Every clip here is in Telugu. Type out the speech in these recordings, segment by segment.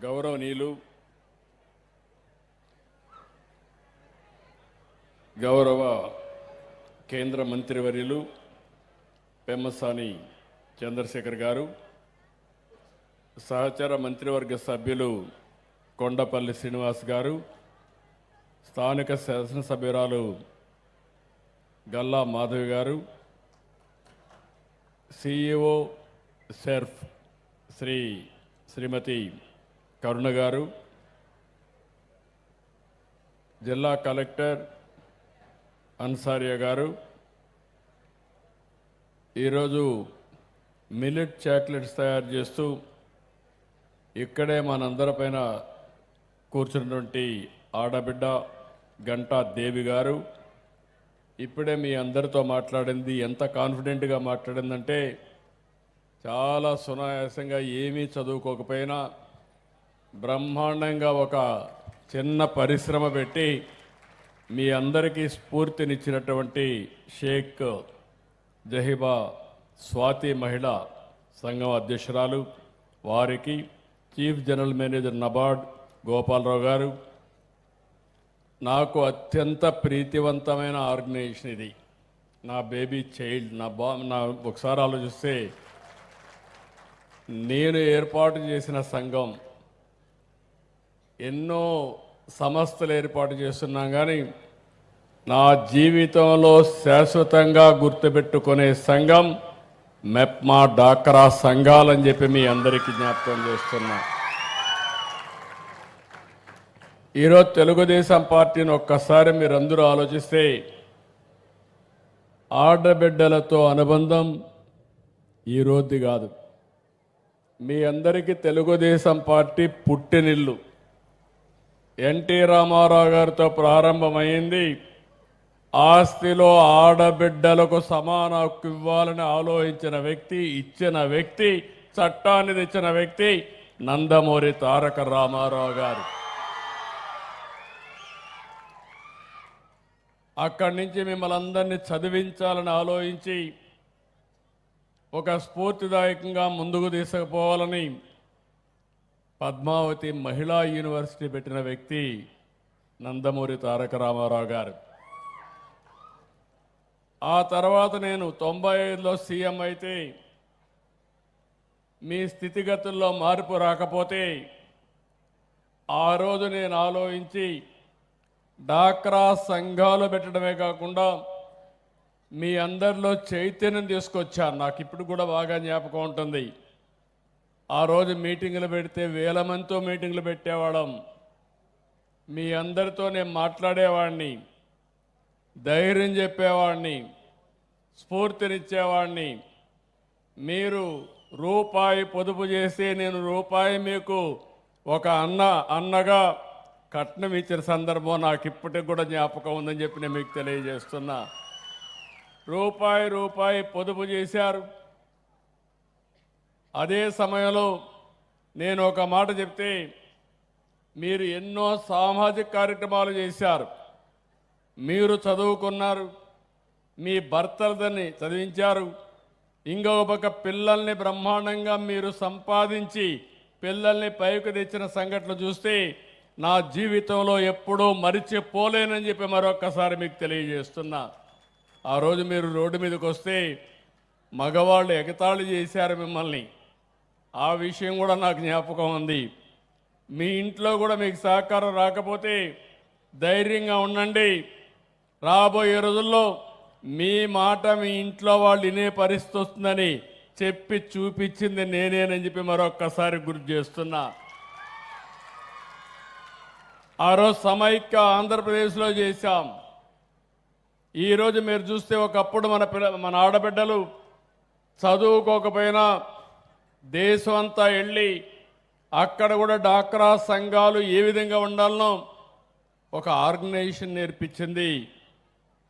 గౌరవనీయులు గౌరవ కేంద్ర మంత్రివర్యులు పెమ్మసాని చంద్రశేఖర్ గారు, సహచర మంత్రివర్గ సభ్యులు కొండపల్లి శ్రీనివాస్ గారు, స్థానిక శాసనసభ్యురాలు గల్లా మాధవి గారు, సిఇఓ సెర్ఫ్ శ్రీమతి కరుణ గారు, జిల్లా కలెక్టర్ అన్సారియా గారు, ఈరోజు మిల్లెట్ చాక్లెట్స్ తయారు చేస్తూ ఇక్కడే మనందరిపైన కూర్చున్నటువంటి ఆడబిడ్డ గంటా దేవి గారు, ఇప్పుడే మీ అందరితో మాట్లాడింది ఎంత కాన్ఫిడెంట్గా మాట్లాడిందంటే చాలా సునాయాసంగా ఏమీ చదువుకోకపోయినా బ్రహ్మాండంగా ఒక చిన్న పరిశ్రమ పెట్టి మీ అందరికీ స్ఫూర్తినిచ్చినటువంటి షేక్ జహీబా స్వాతి మహిళా సంఘం అధ్యక్షురాలు వారికి, chief general manager NABARD Gopalarao గారు, నాకు అత్యంత ప్రీతివంతమైన ఆర్గనైజేషన్ ఇది. నా బేబీ చైల్డ్, నా ఒకసారి ఆలోచిస్తే నేను ఏర్పాటు చేసిన సంఘం, ఎన్నో సంస్థలు ఏర్పాటు చేస్తున్నాం, కానీ నా జీవితంలో శాశ్వతంగా గుర్తుపెట్టుకునే సంఘం మెప్మా డాక్రా సంఘాలని చెప్పి మీ అందరికీ జ్ఞాపకం చేస్తున్నా. ఈరోజు తెలుగుదేశం పార్టీని ఒక్కసారి మీరందరూ ఆలోచిస్తే ఆడబిడ్డలతో అనుబంధం ఈరోజుది కాదు. మీ అందరికీ తెలుగుదేశం పార్టీ పుట్టినిల్లు ఎన్టీ రామారావు గారితో ప్రారంభమైంది. ఆస్తిలో ఆడబిడ్డలకు సమాన హక్కు ఇవ్వాలని ఆలోచించిన వ్యక్తి, ఇచ్చిన వ్యక్తి, చట్టాన్ని తెచ్చిన వ్యక్తి నందమూరి తారక రామారావు గారు. అక్కడి నుంచి మిమ్మల్ని అందరినీ చదివించాలని ఆలోచించి ఒక స్ఫూర్తిదాయకంగా ముందుకు తీసుకుపోవాలని పద్మావతి మహిళా యూనివర్సిటీ పెట్టిన వ్యక్తి నందమూరి తారక రామారావు గారు. ఆ తర్వాత నేను 95లో సీఎం అయితే మీ స్థితిగతుల్లో మార్పు రాకపోతే ఆ రోజు నేను ఆలోచించి డాక్రా సంఘాలు పెట్టడమే కాకుండా మీ అందరిలో చైతన్యం తీసుకొచ్చాను. నాకు ఇప్పుడు కూడా బాగా జ్ఞాపకం ఉంటుంది. ఆ రోజు మీటింగులు పెడితే వేల మందితో మీటింగులు పెట్టేవాళ్ళం. మీ అందరితో నేను మాట్లాడేవాడిని, ధైర్యం చెప్పేవాడిని, స్ఫూర్తినిచ్చేవాడిని. మీరు రూపాయి పొదుపు చేస్తే నేను రూపాయి మీకు ఒక అన్నగా కట్నం ఇచ్చిన సందర్భం నాకు ఇప్పటికి కూడా జ్ఞాపకం ఉందని చెప్పి నేను మీకు తెలియజేస్తున్నా. రూపాయి పొదుపు చేశారు. అదే సమయంలో నేను ఒక మాట చెప్తే మీరు ఎన్నో సామాజిక కార్యక్రమాలు చేశారు. మీరు చదువుకున్నారు, మీ భర్తలని చదివించారు, ఇంకొక పక్క పిల్లల్ని బ్రహ్మాండంగా మీరు సంపాదించి పిల్లల్ని పైకి తెచ్చిన సంఘటనలు చూస్తే నా జీవితంలో ఎప్పుడూ మరిచిపోలేనని చెప్పి మరొక్కసారి మీకు తెలియజేస్తున్నా. ఆ రోజు మీరు రోడ్డు మీదకి వస్తే మగవాళ్ళు ఎగతాళి చేశారు మిమ్మల్ని. ఆ విషయం కూడా నాకు జ్ఞాపకం ఉంది. మీ ఇంట్లో కూడా మీకు సహకారం రాకపోతే ధైర్యంగా ఉండండి. రాబోయే రోజుల్లో మీ మాట మీ ఇంట్లో వాళ్ళు వినే పరిస్థితి వస్తుందని చెప్పి చూపించింది నేనేనని చెప్పి మరొక్కసారి గుర్తు చేస్తున్నా. ఆ రోజు సమైక్య ఆంధ్రప్రదేశ్లో చేశాం. ఈరోజు మీరు చూస్తే ఒకప్పుడు మన ఆడబిడ్డలు చదువుకోకపోయినా దేశం అంతా వెళ్ళి అక్కడ కూడా డాక్రా సంఘాలు ఏ విధంగా ఉండాలనో ఒక ఆర్గనైజేషన్ నేర్పించింది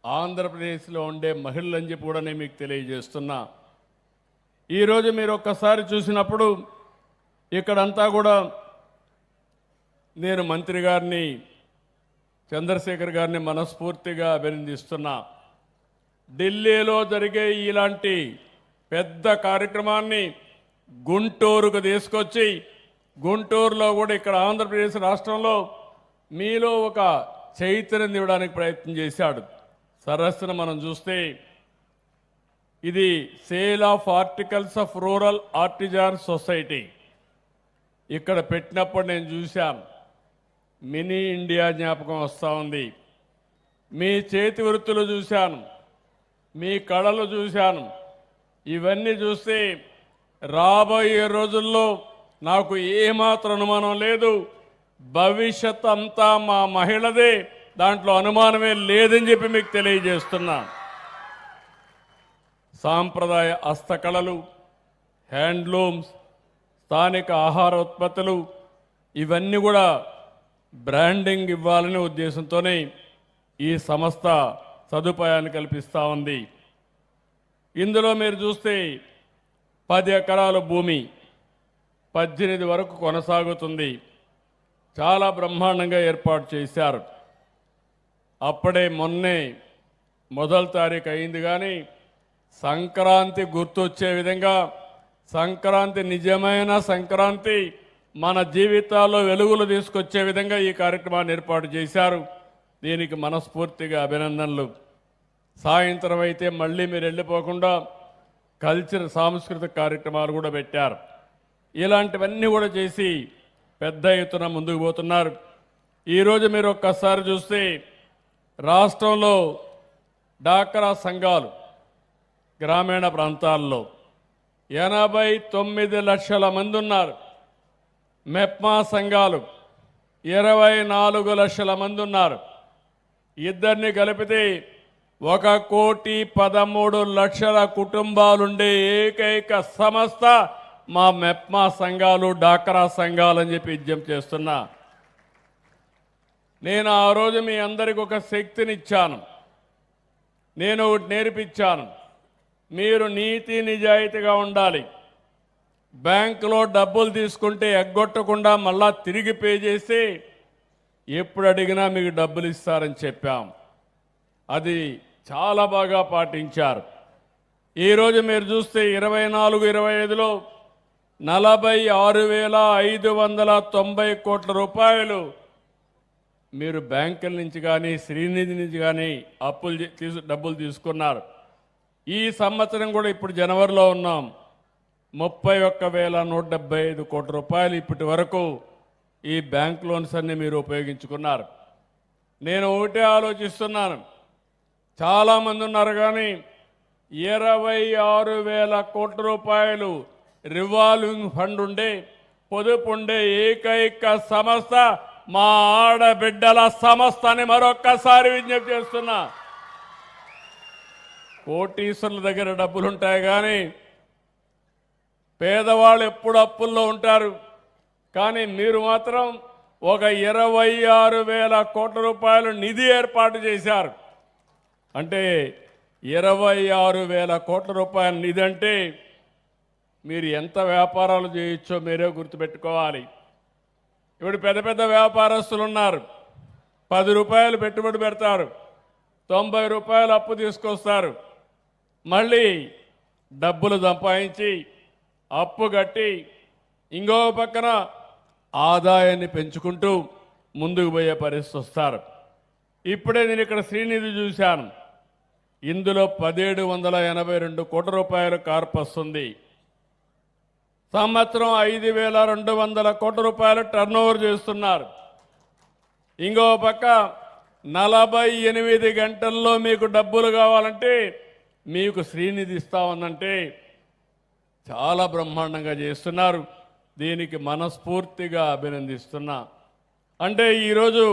ఆంధ్రప్రదేశ్లో ఉండే మహిళలు అని చెప్పి కూడా నేను మీకు తెలియజేస్తున్నా. ఈరోజు మీరు ఒక్కసారి చూసినప్పుడు ఇక్కడంతా కూడా నేను మంత్రి గారిని చంద్రశేఖర్ గారిని మనస్ఫూర్తిగా అభినందిస్తున్నా. ఢిల్లీలో జరిగే ఇలాంటి పెద్ద కార్యక్రమాన్ని గుంటూరుకు తీసుకొచ్చి గుంటూరులో కూడా ఇక్కడ ఆంధ్రప్రదేశ్ రాష్ట్రంలో మీలో ఒక చైతన్యం ఇవ్వడానికి ప్రయత్నం చేశాడు. సరస్సును మనం చూస్తే ఇది sale of articles of rural artisan society. ఇక్కడ పెట్టినప్పుడు నేను చూశాను, మినీ ఇండియా జ్ఞాపకం వస్తూ ఉంది. మీ చేతి వృత్తులు చూశాను, మీ కళలు చూశాను. ఇవన్నీ చూస్తే రాబోయే రోజుల్లో నాకు ఏమాత్రం అనుమానం లేదు, భవిష్యత్ అంతా మా మహిళదే, దాంట్లో అనుమానమే లేదని చెప్పి మీకు తెలియజేస్తున్నా. సాంప్రదాయ హస్తకళలు, హ్యాండ్లూమ్స్, స్థానిక ఆహార ఉత్పత్తులు ఇవన్నీ కూడా బ్రాండింగ్ ఇవ్వాలనే ఉద్దేశంతోనే ఈ సంస్థ సదుపాయాన్ని కల్పిస్తూ ఉంది. ఇందులో మీరు చూస్తే 10 ఎకరాల భూమి 18 వరకు కొనసాగుతుంది. చాలా బ్రహ్మాండంగా ఏర్పాటు చేశారు. అప్పుడే మొన్నే 1వ తారీఖు అయింది, కానీ సంక్రాంతి గుర్తొచ్చే విధంగా, సంక్రాంతి నిజమైన సంక్రాంతి మన జీవితాల్లో వెలుగులు తీసుకొచ్చే విధంగా ఈ కార్యక్రమాన్ని ఏర్పాటు చేశారు. దీనికి మనస్ఫూర్తిగా అభినందనలు. సాయంత్రం అయితే మళ్ళీ మీరు వెళ్ళిపోకుండా సాంస్కృతిక కార్యక్రమాలు కూడా పెట్టారు. ఇలాంటివన్నీ కూడా చేసి పెద్ద ఎత్తున ముందుకు పోతున్నారు. ఈరోజు మీరు ఒక్కసారి చూస్తే రాష్ట్రంలో డాక్రా సంఘాలు గ్రామీణ ప్రాంతాల్లో 89 లక్షల మంది ఉన్నారు. మెప్మా సంఘాలు 24 లక్షల మంది ఉన్నారు. ఇద్దరిని కలిపితే 1,13,00,000 కుటుంబాలుండే ఏకైక సంస్థ మా మెప్మా సంఘాలు, డాక్రా సంఘాలు అని చెప్పి విజ్ఞప్తి చేస్తున్నా. నేను ఆ రోజు మీ అందరికి ఒక శక్తినిచ్చాను, నేను ఒకటి నేర్పించాను. మీరు నీతి నిజాయితీగా ఉండాలి. బ్యాంకులో డబ్బులు తీసుకుంటే ఎగ్గొట్టకుండా మళ్ళా తిరిగి పే చేసి ఎప్పుడు అడిగినా మీకు డబ్బులు ఇస్తారని చెప్పాం. అది చాలా బాగా పాటించారు. ఈరోజు మీరు చూస్తే 24-25లో 46,590 కోట్ల రూపాయలు మీరు బ్యాంకుల నుంచి కానీ శ్రీనిధి నుంచి కానీ డబ్బులు తీసుకున్నారు. ఈ సంవత్సరం కూడా ఇప్పుడు జనవరిలో ఉన్నాం, 31,175 కోట్ల రూపాయలు ఇప్పటి వరకు ఈ బ్యాంక్ లోన్స్ అన్ని మీరు ఉపయోగించుకున్నారు. నేను ఒకటే ఆలోచిస్తున్నాను, చాలామంది ఉన్నారు కానీ 26,000 కోట్ల రూపాయలు రివాల్వింగ్ ఫండ్ ఉండే, పొదుపు ఉండే ఏకైక సంస్థ మా ఆడబిడ్డల సంస్థ అని మరొక్కసారి విజ్ఞప్తి చేస్తున్నా. కోటీశ్వరుల దగ్గర డబ్బులు ఉంటాయి కానీ పేదవాళ్ళు ఎప్పుడు అప్పుల్లో ఉంటారు. కానీ మీరు మాత్రం ఒక 26,000 కోట్ల రూపాయలు నిధి ఏర్పాటు చేశారు. అంటే 26,000 కోట్ల రూపాయల నిధి అంటే మీరు ఎంత వ్యాపారాలు చేయొచ్చో మీరే గుర్తుపెట్టుకోవాలి. ఇప్పుడు పెద్ద పెద్ద వ్యాపారస్తులు ఉన్నారు, 10 రూపాయలు పెట్టుబడి పెడతారు, 90 రూపాయలు అప్పు తీసుకొస్తారు, మళ్ళీ డబ్బులు సంపాదించి అప్పు కట్టి ఇంకో పక్కన ఆదాయాన్ని పెంచుకుంటూ ముందుకు పోయే పరిస్థితి వస్తారు. ఇప్పుడే నేను ఇక్కడ శ్రీనిధి చూశాను, ఇందులో 1,782 కోట్ల రూపాయల కార్పస్ ఉంది. సంవత్సరం 5,200 కోట్ల రూపాయలు టర్నోవర్ చేస్తున్నారు. ఇంకో పక్క 48 గంటల్లో మీకు డబ్బులు కావాలంటే మీకు శ్రీనిధి ఇస్తామన్నంటే చాలా బ్రహ్మాండంగా చేస్తున్నారు. దీనికి మనస్ఫూర్తిగా అభినందిస్తున్నా. అంటే ఈరోజు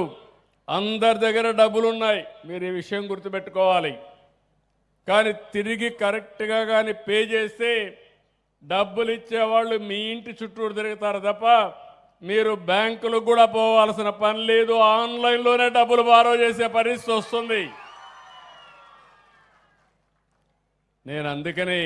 అందరి దగ్గర డబ్బులు ఉన్నాయి, మీరు ఈ విషయం గుర్తుపెట్టుకోవాలి. కానీ తిరిగి కరెక్ట్గా కానీ పే చేస్తే డబ్బులు ఇచ్చేవాళ్ళు మీ ఇంటి చుట్టూరు తిరుగుతారు తప్ప మీరు బ్యాంకులకు కూడా పోవాల్సిన పని లేదు. ఆన్లైన్లోనే డబ్బులు బారో చేసే పరిస్థితి వస్తుంది. నేను అందుకని